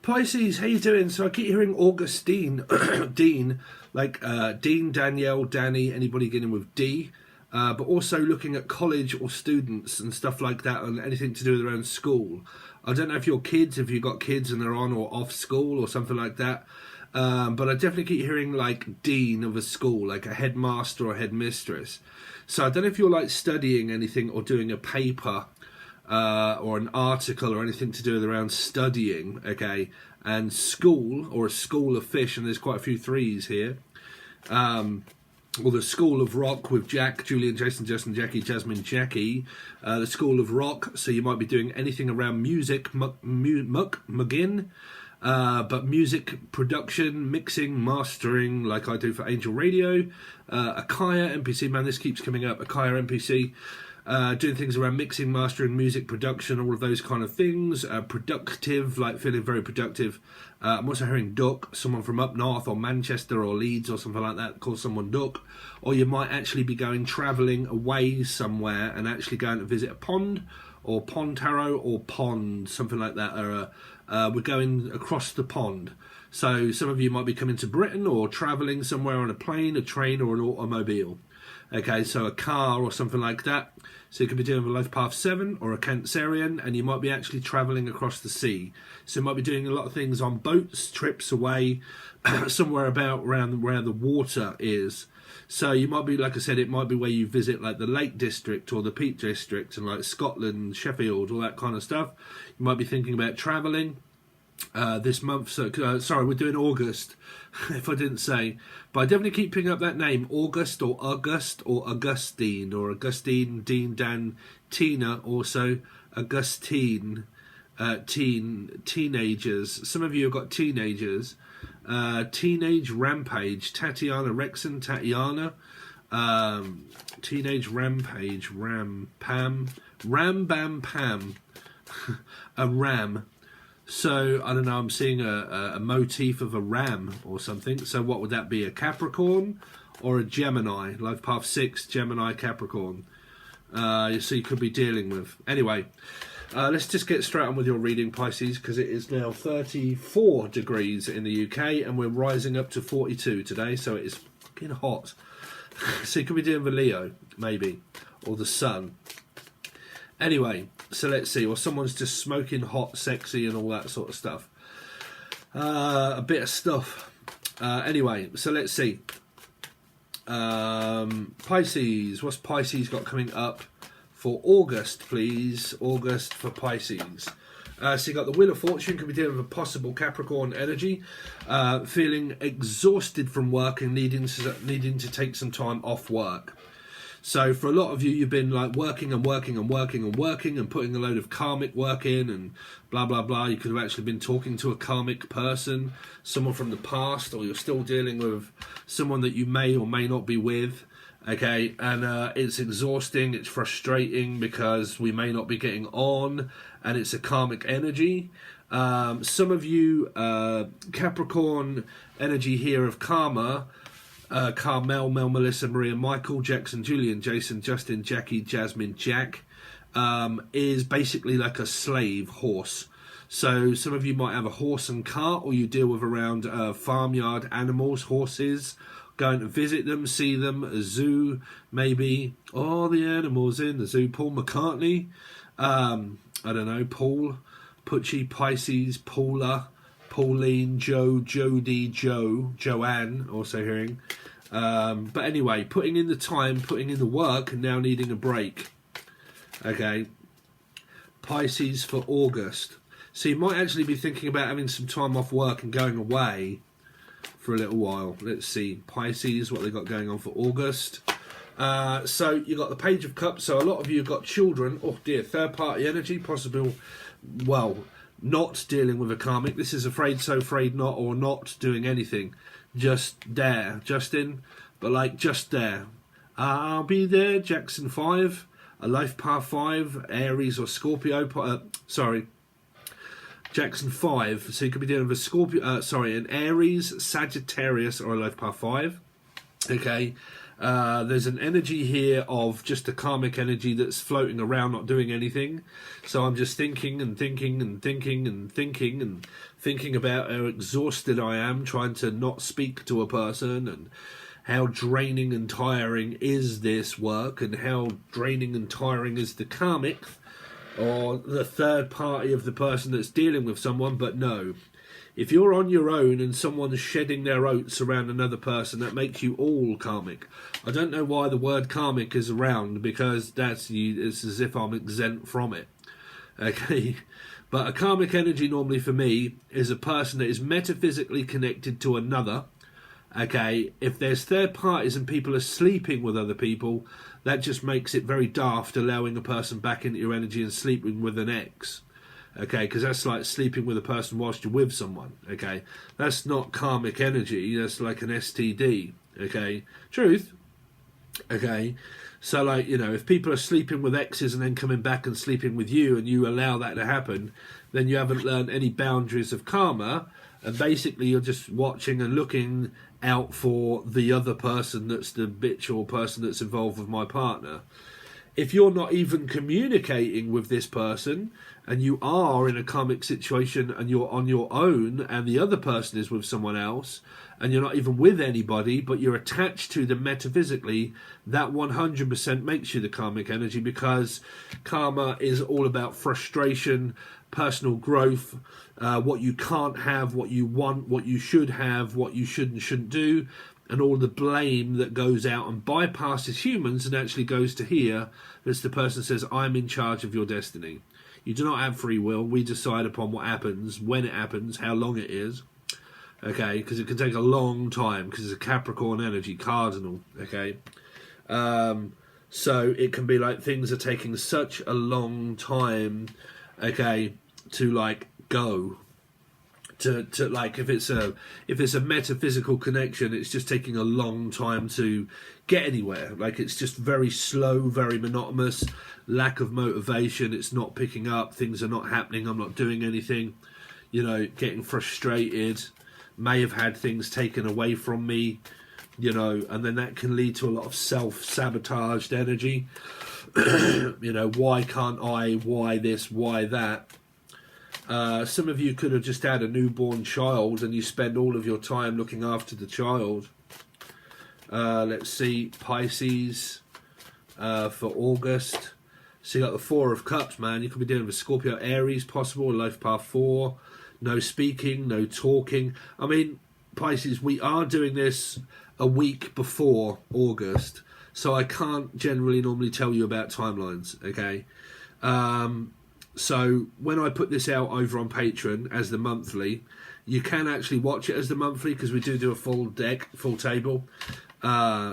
Pisces, how you doing? So I keep hearing Augustine, Dean, like Dean, Danielle, Danny, anybody getting with D, but also looking at college or students and stuff like that, and anything to do with their own school. I don't know if you've got kids and they're on or off school or something like that, but I definitely keep hearing like Dean of a school, like a headmaster or headmistress. So I don't know if you're like studying anything or doing a paper or an article or anything to do with around studying, okay, and school or a school of fish, and there's quite a few threes here, or the School of Rock with Jack, Julian, Jason, Justin, Jackie, Jasmine, Jackie, the School of Rock, so you might be doing anything around music, muggin, but music production, mixing, mastering, like I do for Angel Radio, Akaya, NPC, man, this keeps coming up, Akaya, NPC, doing things around mixing, mastering, music production, all of those kind of things. Productive, like feeling very productive. I'm also hearing Duck, someone from up north or Manchester or Leeds or something like that, call someone Duck. Or you might actually be travelling away somewhere and actually going to visit a pond or pond tarot or pond, something like that. Or we're going across the pond. So some of you might be coming to Britain or travelling somewhere on a plane, a train or an automobile. Okay, so a car or something like that. So you could be doing a Life Path 7 or a Cancerian, and you might be actually travelling across the sea. So you might be doing a lot of things on boats, trips away, somewhere around where the water is. So you might be, like I said, it might be where you visit like the Lake District or the Peak District and like Scotland, Sheffield, all that kind of stuff. You might be thinking about travelling. This month, so sorry, we're doing August, if I didn't say, but I definitely keep picking up that name, August or Augustine, Dean, Dan, Tina, also Augustine, teenagers. Some of you have got teenagers. Teenage Rampage, Tatiana Rexon, Tatiana, Teenage Rampage, Ram Bam Pam, a ram. So, I don't know, I'm seeing a motif of a ram or something. So what would that be, a Capricorn or a Gemini? Life Path 6, Gemini, Capricorn. So you could be dealing with. Anyway, let's just get straight on with your reading, Pisces, because it is now 34 degrees in the UK and we're rising up to 42 today, so it is fucking hot. So you could be dealing with Leo, maybe, or the Sun. Anyway, so let's see. Or someone's just smoking hot, sexy, and all that sort of stuff. A bit of stuff. Anyway, so let's see. Pisces. What's Pisces got coming up for August, please? August for Pisces. So you got the Wheel of Fortune. Could be dealing with a possible Capricorn energy. Feeling exhausted from work and needing to take some time off work. So for a lot of you, you've been like working and putting a load of karmic work in and blah, blah, blah. You could have actually been talking to a karmic person, someone from the past, or you're still dealing with someone that you may or may not be with. Okay, and it's exhausting, it's frustrating because we may not be getting on and it's a karmic energy. Some of you, Capricorn energy here of karma, Carmel, Mel, Melissa, Maria, Michael, Jackson, Julian, Jason, Justin, Jackie, Jasmine, Jack, is basically like a slave horse. So some of you might have a horse and cart, or you deal with around farmyard animals, horses, going to visit them, see them, a zoo, maybe. All the animals in the zoo. Paul McCartney, I don't know, Paul, Pucci, Pisces, Paula, Pauline, Joe, Jody, Joanne, also hearing. But anyway, putting in the time, putting in the work, and now needing a break. Okay. Pisces for August. So you might actually be thinking about having some time off work and going away for a little while. Let's see. Pisces, what they got going on for August. So you got the Page of Cups. So a lot of you have got children. Oh dear, third party energy, possible, well, not dealing with a karmic. This is afraid so, afraid not, or not doing anything. Just there, Justin, but like just there. I'll be there, Jackson 5, a Life Path 5, Aries or Scorpio, Jackson 5, so you could be dealing with a Scorpio, an Aries, Sagittarius or a Life Path 5, okay. There's an energy here of just a karmic energy that's floating around, not doing anything. So I'm just thinking and thinking and thinking and thinking and thinking about how exhausted I am trying to not speak to a person, and how draining and tiring is this work, and how draining and tiring is the karmic or the third party of the person that's dealing with someone. But no, if you're on your own and someone's shedding their oats around another person, that makes you all karmic. I don't know why the word karmic is around, because it's as if I'm exempt from it. Okay, but a karmic energy normally for me is a person that is metaphysically connected to another. Okay, if there's third parties and people are sleeping with other people, that just makes it very daft, allowing a person back into your energy and sleeping with an ex. Okay, because that's like sleeping with a person whilst you're with someone. Okay, that's not karmic energy, that's like an STD. Okay, truth. Okay, so like, you know, if people are sleeping with exes and then coming back and sleeping with you, and you allow that to happen, then you haven't learned any boundaries of karma, and basically you're just watching and looking out for the other person that's the bitch or person that's involved with my partner. If you're not even communicating with this person, and you are in a karmic situation and you're on your own and the other person is with someone else, and you're not even with anybody but you're attached to them metaphysically, that 100% makes you the karmic energy, because karma is all about frustration, personal growth, what you can't have, what you want, what you should have, what you should and shouldn't do, and all the blame that goes out and bypasses humans and actually goes to here. That's the person says, I'm in charge of your destiny. You do not have free will. We decide upon what happens, when it happens, how long it is. Okay, because it can take a long time, because it's a Capricorn energy, cardinal. Okay, so it can be like things are taking such a long time. Okay, to like go. To like, if it's a metaphysical connection, it's just taking a long time to get anywhere. Like, it's just very slow, very monotonous, lack of motivation. It's not picking up, things are not happening, I'm not doing anything, you know, getting frustrated, may have had things taken away from me, you know, and then that can lead to a lot of self-sabotaged energy. You know, why can't I, why this, why that? Some of you could have just had a newborn child and you spend all of your time looking after the child. Let's see, Pisces for August. So you got the Four of Cups, man. You could be dealing with Scorpio, Aries, possible, life path 4. No speaking, no talking. I mean, Pisces, we are doing this a week before August, so I can't generally normally tell you about timelines, okay? So when I put this out over on Patreon as the monthly, you can actually watch it as the monthly, because we do a full deck, full table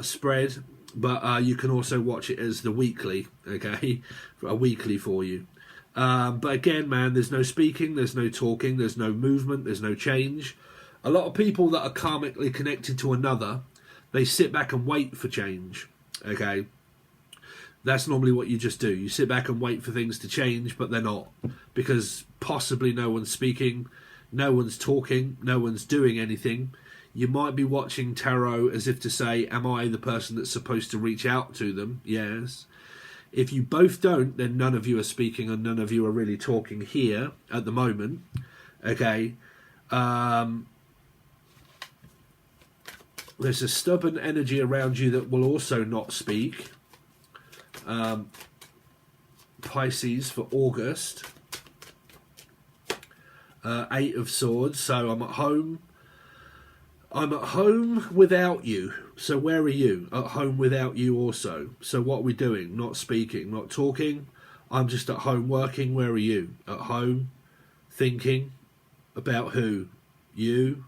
spread, but you can also watch it as the weekly, okay? A weekly for you. But again, man, there's no speaking, there's no talking, there's no movement, there's no change. A lot of people that are karmically connected to another, they sit back and wait for change, okay? That's normally what you just do. You sit back and wait for things to change, but they're not. Because possibly no one's speaking, no one's talking, no one's doing anything. You might be watching tarot as if to say, am I the person that's supposed to reach out to them? Yes. If you both don't, then none of you are speaking and none of you are really talking here at the moment. Okay. There's a stubborn energy around you that will also not speak. Pisces for August. 8 of Swords. So I'm at home. I'm at home without you. So where are you? At home without you also. So what are we doing? Not speaking, not talking. I'm just at home working. Where are you? At home, thinking about who? You.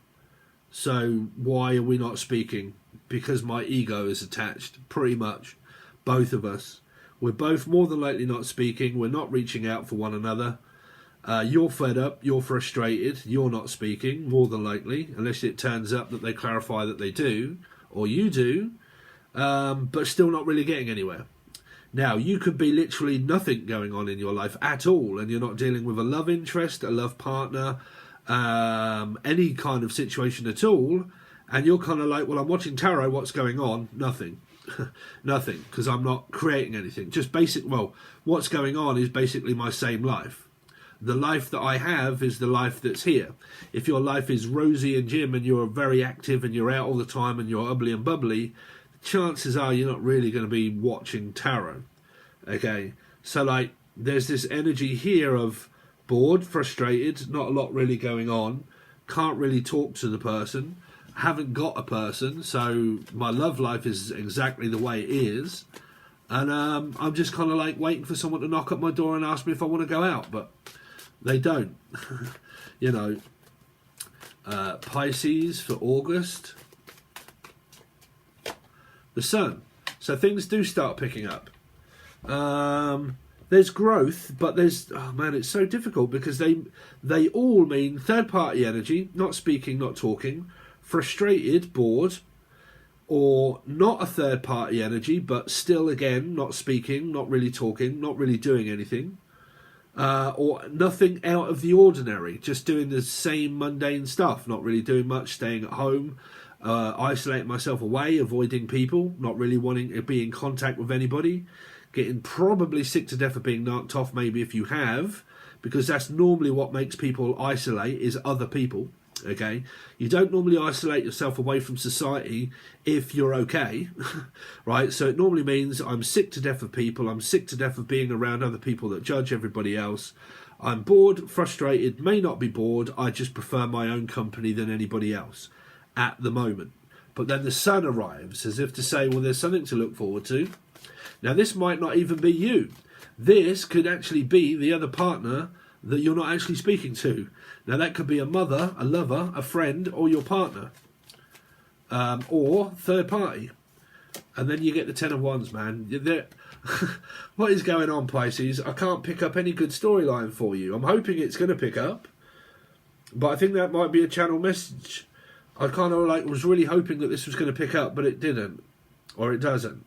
So why are we not speaking? Because my ego is attached, pretty much. Both of us. We're both more than likely not speaking. We're not reaching out for one another. You're fed up. You're frustrated. You're not speaking, more than likely, unless it turns up that they clarify that they do, or you do, but still not really getting anywhere. Now, you could be literally nothing going on in your life at all, and you're not dealing with a love interest, a love partner, any kind of situation at all, and you're kind of like, well, I'm watching tarot, what's going on? Nothing. Nothing, because I'm not creating anything. Just basic, well, what's going on is basically my same life. The life that I have is the life that's here. If your life is Rosie and Jim and you're very active and you're out all the time and you're ugly and bubbly, chances are you're not really going to be watching tarot. Okay, so like there's this energy here of bored, frustrated, not a lot really going on, can't really talk to the person, haven't got a person, so my love life is exactly the way it is, and I'm just kind of like waiting for someone to knock at my door and ask me if I want to go out, but they don't. You know, Pisces for August, the Sun, so things do start picking up. There's growth, but there's, oh man, it's so difficult because they all mean third party energy, not speaking, not talking, frustrated, bored, or not a third party energy, but still again, not speaking, not really talking, not really doing anything, or nothing out of the ordinary, just doing the same mundane stuff, not really doing much, staying at home, isolating myself away, avoiding people, not really wanting to be in contact with anybody, getting probably sick to death of being knocked off, maybe if you have, because that's normally what makes people isolate, is other people. Okay, you don't normally isolate yourself away from society if you're okay, right? So it normally means I'm sick to death of people, I'm sick to death of being around other people that judge everybody else, I'm bored, frustrated, may not be bored, I just prefer my own company than anybody else at the moment. But then the Sun arrives, as if to say, well, there's something to look forward to. Now, this might not even be you. This could actually be the other partner that you're not actually speaking to. Now, that could be a mother, a lover, a friend, or your partner. Or third party. And then you get the Ten of Wands, man. What is going on, Pisces? I can't pick up any good storyline for you. I'm hoping it's going to pick up. But I think that might be a channel message. I kind of like was really hoping that this was going to pick up, but it didn't. Or it doesn't.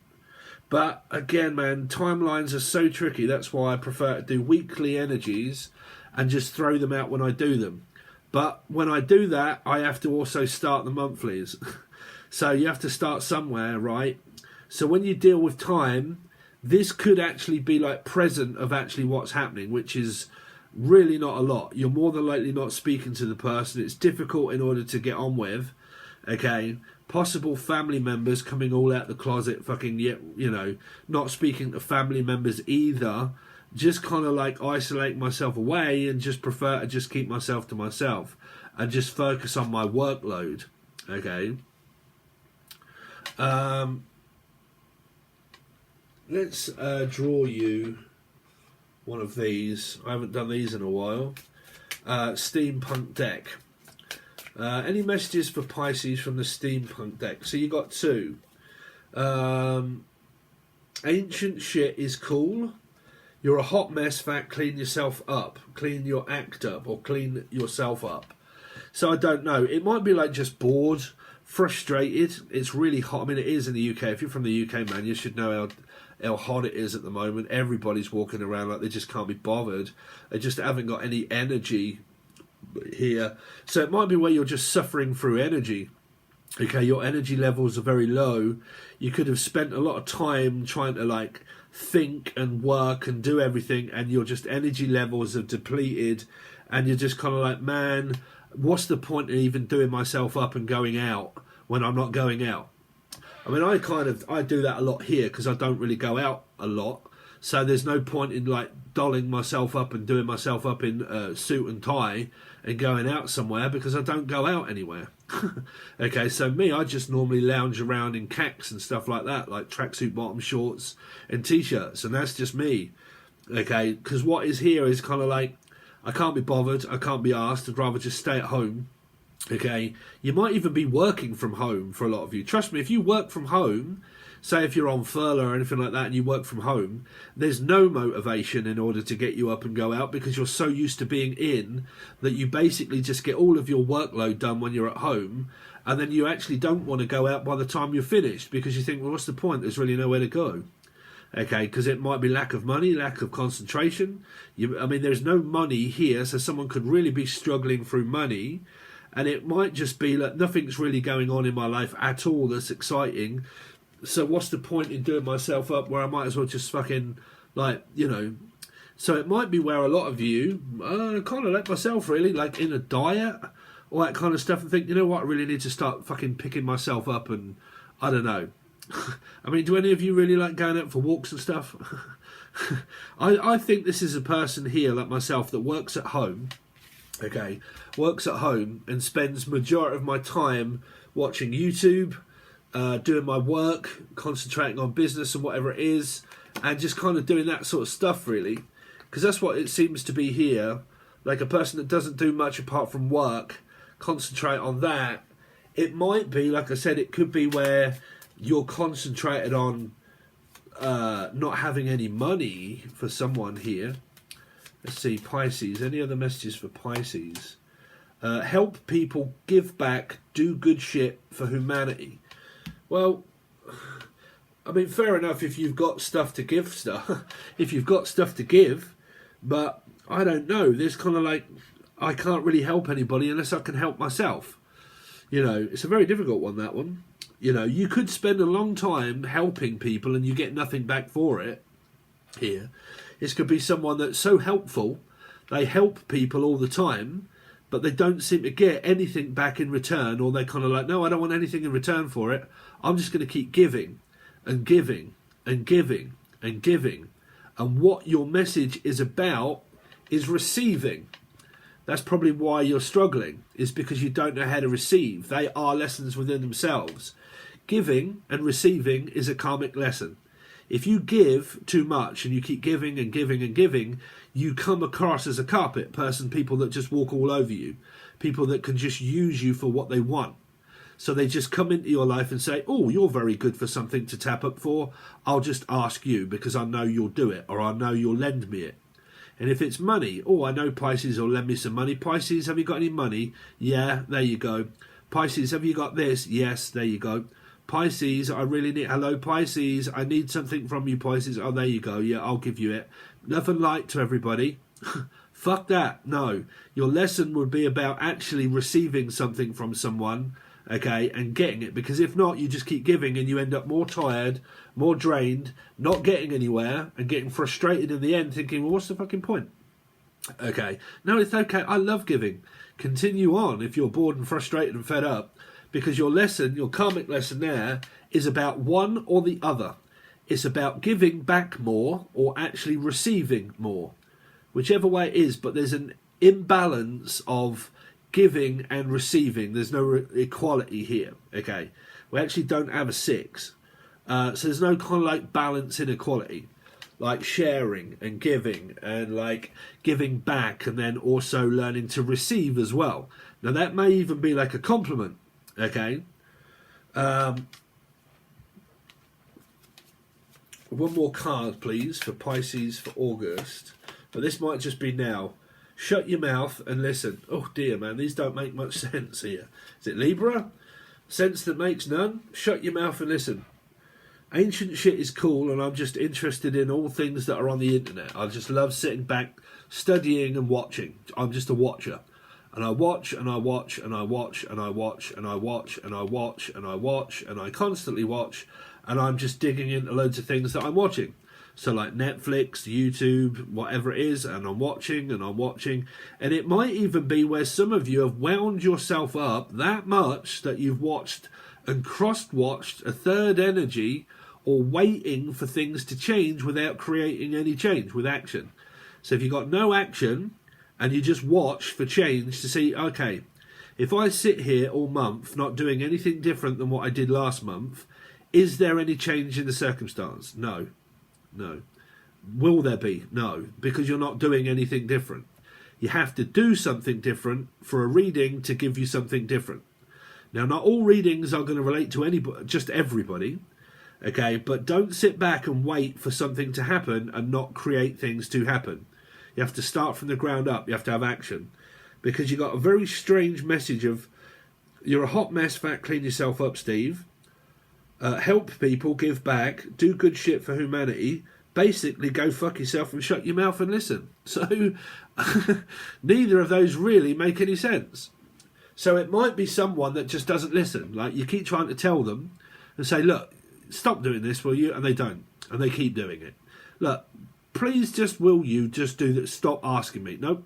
But again, man, timelines are so tricky. That's why I prefer to do weekly energies and just throw them out when I do them. But when I do that, I have to also start the monthlies. So you have to start somewhere, right? So when you deal with time, this could actually be like present of actually what's happening, which is really not a lot. You're more than likely not speaking to the person. It's difficult in order to get on with. Okay, possible family members coming all out the closet, fucking, you know, not speaking to family members either. Just kind of like isolate myself away and just prefer to just keep myself to myself and just focus on my workload. Okay. Let's draw you one of these. I haven't done these in a while. Steampunk deck. Any messages for Pisces from the Steampunk deck? So you got two. Ancient shit is cool. You're a hot mess, fat, clean yourself up. Clean your act up, or clean yourself up. So I don't know. It might be like just bored, frustrated. It's really hot. I mean, it is in the UK. If you're from the UK, man, you should know how hot it is at the moment. Everybody's walking around like they just can't be bothered. They just haven't got any energy here. So it might be where you're just suffering through energy. Okay, your energy levels are very low. You could have spent a lot of time trying to like think and work and do everything, and your just energy levels are depleted, and you're just kind of like, man, what's the point in even doing myself up and going out when I'm not going out? I mean, I do that a lot here because I don't really go out a lot. So there's no point in like dolling myself up and doing myself up in suit and tie and going out somewhere because I don't go out anywhere. Okay, so me, I just normally lounge around in khakis and stuff like that, like tracksuit bottom shorts and t-shirts, and that's just me. Okay, because what is here is kind of like, I can't be bothered, I can't be asked, I'd rather just stay at home. Okay, you might even be working from home for a lot of you. Trust me, if you work from home, say if you're on furlough or anything like that and you work from home, there's no motivation in order to get you up and go out because you're so used to being in that you basically just get all of your workload done when you're at home, and then you actually don't want to go out by the time you're finished because you think, well, what's the point? There's really nowhere to go. Okay, because it might be lack of money, lack of concentration. I mean, there's no money here, so someone could really be struggling through money, and it might just be that nothing's really going on in my life at all that's exciting. So what's the point in doing myself up where I might as well just fucking, like, you know. So it might be where a lot of you kind of like myself, really, like in a diet, all that kind of stuff, and think, you know what, I really need to start fucking picking myself up, and I don't know. I mean, do any of you really like going out for walks and stuff? I think this is a person here, like myself, that works at home, okay, works at home and spends majority of my time watching YouTube, doing my work, concentrating on business and whatever it is, and just kind of doing that sort of stuff, really. Because that's what it seems to be here, like a person that doesn't do much apart from work, concentrate on that. It might be, like I said, it could be where you're concentrated on not having any money for someone here. Let's see, Pisces. Any other messages for Pisces? Help people, give back, do good shit for humanity. Well, I mean, fair enough if you've got stuff to give if you've got stuff to give, but I don't know. There's kind of like, I can't really help anybody unless I can help myself. You know, it's a very difficult one, that one. You know, you could spend a long time helping people and you get nothing back for it here. This could be someone that's so helpful, they help people all the time, but they don't seem to get anything back in return, or they're kind of like, no, I don't want anything in return for it. I'm just going to keep giving and giving and giving and giving. And what your message is about is receiving. That's probably why you're struggling, is because you don't know how to receive. They are lessons within themselves. Giving and receiving is a karmic lesson. If you give too much and you keep giving and giving and giving, you come across as a carpet person, people that just walk all over you, people that can just use you for what they want. So they just come into your life and say, oh, you're very good for something to tap up for. I'll just ask you because I know you'll do it, or I know you'll lend me it. And if it's money, oh, I know Pisces will lend me some money. Pisces, have you got any money? Yeah, there you go. Pisces, have you got this? Yes, there you go. Pisces, I really need... Hello, Pisces, I need something from you, Pisces. Oh, there you go. Yeah, I'll give you it. Nothing light to everybody. Fuck that. No. Your lesson would be about actually receiving something from someone, okay, and getting it. Because if not, you just keep giving and you end up more tired, more drained, not getting anywhere, and getting frustrated in the end, thinking, well, what's the fucking point? Okay. No, it's okay. I love giving. Continue on if you're bored and frustrated and fed up, because your lesson, your karmic lesson there, is about one or the other. It's about giving back more or actually receiving more, whichever way it is. But there's an imbalance of giving and receiving. There's no equality here. Okay, we actually don't have a 6, so there's no kind of like balance in equality, like sharing and giving and like giving back, and then also learning to receive as well. Now that may even be like a compliment. Okay. One more card, please, for Pisces for August. But this might just be now. Shut your mouth and listen. Oh dear, man, these don't make much sense here. Is it Libra? Sense that makes none? Shut your mouth and listen. Ancient shit is cool, and I'm just interested in all things that are on the internet. I just love sitting back, studying and watching. I'm just a watcher. And I watch and I watch and I watch and I watch and I watch and I watch and I watch and I constantly watch, and I'm just digging into loads of things that I'm watching. So like Netflix, YouTube, whatever it is, and I'm watching and I'm watching. And it might even be where some of you have wound yourself up that much that you've watched and cross-watched a third energy, or waiting for things to change without creating any change with action. So if you've got no action, and you just watch for change to see, okay, if I sit here all month not doing anything different than what I did last month, is there any change in the circumstance? No. No. Will there be? No, because you're not doing anything different. You have to do something different for a reading to give you something different. Now, not all readings are going to relate to anybody, just everybody, okay? But don't sit back and wait for something to happen and not create things to happen. You have to start from the ground up. You have to have action. Because you got a very strange message of, you're a hot mess, fat, clean yourself up, Steve. Help people, give back, do good shit for humanity. Basically, go fuck yourself and shut your mouth and listen. So, neither of those really make any sense. So it might be someone that just doesn't listen. Like, you keep trying to tell them and say, look, stop doing this, will you? And they don't, and they keep doing it. Look, please just, will you just do that? Stop asking me. Nope.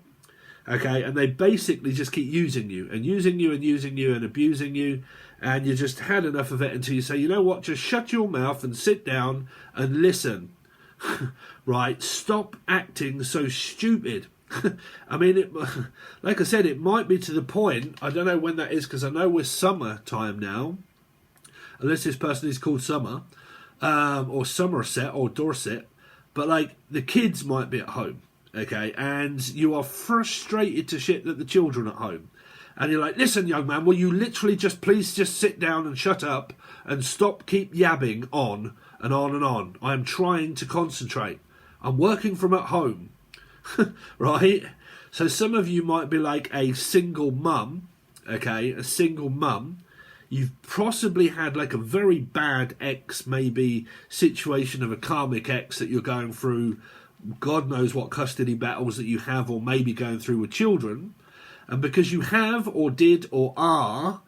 Okay, and they basically just keep using you and using you and using you and abusing you, and you just had enough of it until you say, you know what, just shut your mouth and sit down and listen. Right, stop acting so stupid. I mean, like I said, it might be to the point, I don't know when that is, because I know we're summertime now, unless this person is called Summer, or Somerset or Dorset, but like the kids might be at home, okay, and you are frustrated to shit that the children are at home, and you're like, listen, young man, will you literally just please just sit down and shut up and stop keep yabbing on and on and on. I am trying to concentrate. I'm working from at home. Right? So some of you might be like a single mum, okay, a single mum. You've possibly had like a very bad ex, maybe situation of a karmic ex that you're going through, God knows what custody battles that you have or maybe going through with children. And because you have or did or are,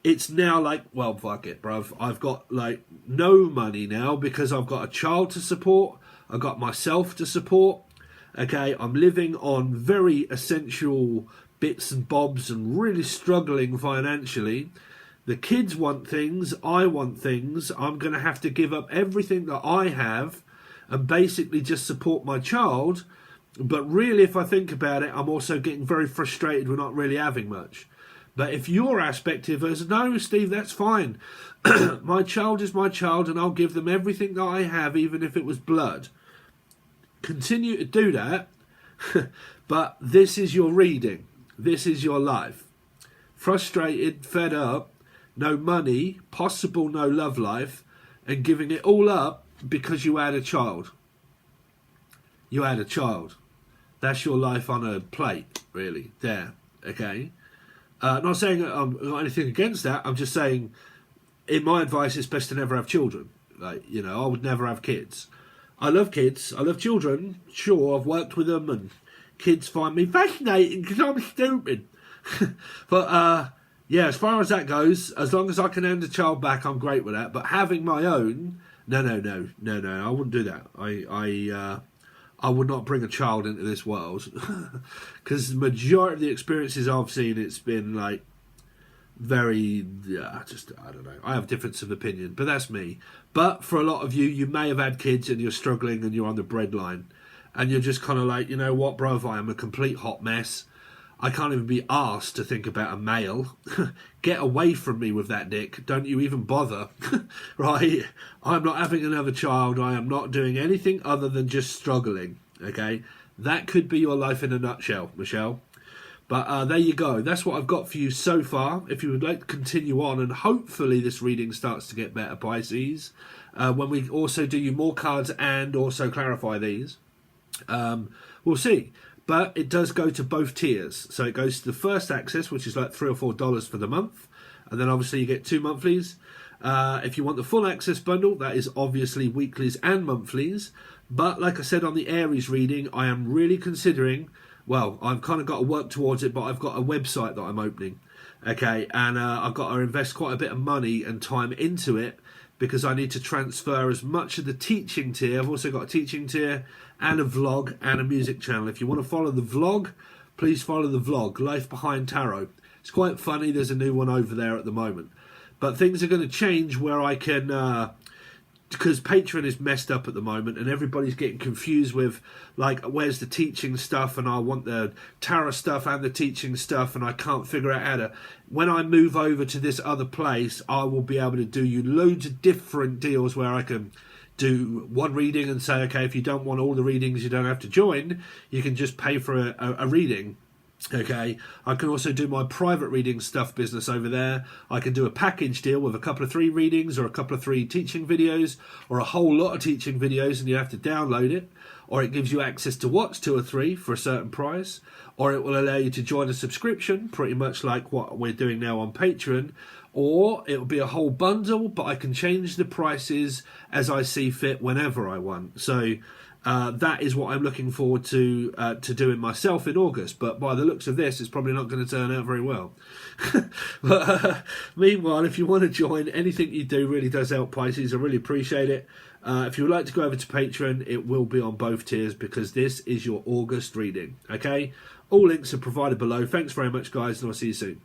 it's now like, well, fuck it, bruv. I've got like no money now because I've got a child to support. I've got myself to support. Okay, I'm living on very essential bits and bobs and really struggling financially. The kids want things. I want things. I'm going to have to give up everything that I have and basically just support my child. But really, if I think about it, I'm also getting very frustrated with not really having much. But if your aspect is, no, Steve, that's fine. My child is my child and I'll give them everything that I have, even if it was blood. Continue to do that. But this is your reading. This is your life. Frustrated, fed up, no money, possible no love life, and giving it all up because you had a child. You had a child. That's your life on a plate, really. There, okay? Not saying I've got anything against that. I'm just saying, in my advice, it's best to never have children. Like, you know, I would never have kids. I love kids. I love children. Sure, I've worked with them, and kids find me fascinating because I'm stupid. But yeah, as far as that goes, as long as I can hand a child back, I'm great with that. But having my own, no, I wouldn't do that. I would not bring a child into this world because the majority of the experiences I've seen, it's been like very, I don't know. I have a difference of opinion, but that's me. But for a lot of you, you may have had kids and you're struggling and you're on the breadline and you're just kind of like, you know what, bro, I am a complete hot mess. I can't even be asked to think about a male. Get away from me with that dick. Don't you even bother. Right? I'm not having another child. I am not doing anything other than just struggling. Okay? That could be your life in a nutshell, Michelle. But there you go. That's what I've got for you so far. If you would like to continue on, and hopefully this reading starts to get better, Pisces, when we also do you more cards and also clarify these, we'll see. But it does go to both tiers. So it goes to the first access, which is like $3 or $4 for the month. And then obviously you get 2 monthlies. If you want the full access bundle, that is obviously weeklies and monthlies. But like I said on the Aries reading, I am really considering, well, I've kind of got to work towards it, but I've got a website that I'm opening. Okay, and I've got to invest quite a bit of money and time into it because I need to transfer as much of the teaching tier. I've also got a teaching tier and a vlog and a music channel. If you want to follow the vlog, please follow the vlog, Life Behind Tarot. It's quite funny. There's a new one over there at the moment. But things are going to change where I can, because Patron is messed up at the moment and everybody's getting confused with, like, where's the teaching stuff, and I want the tarot stuff and the teaching stuff, and I can't figure out how to. When I move over to this other place, I will be able to do you loads of different deals where I can do one reading and say, okay, if you don't want all the readings, you don't have to join. You can just pay for a reading. Okay, I can also do my private reading stuff business over there. I can do a package deal with a couple of 3 readings or a couple of 3 teaching videos or a whole lot of teaching videos, and you have to download it, or it gives you access to watch 2 or 3 for a certain price, or it will allow you to join a subscription, pretty much like what we're doing now on Patreon, or it will be a whole bundle, but I can change the prices as I see fit whenever I want. So that is what I'm looking forward to doing myself in August. But by the looks of this, it's probably not going to turn out very well. But meanwhile, if you want to join, anything you do really does help, Pisces. I really appreciate it. If you would like to go over to Patreon, it will be on both tiers because this is your August reading. Okay, all links are provided below. Thanks very much, guys, and I'll see you soon.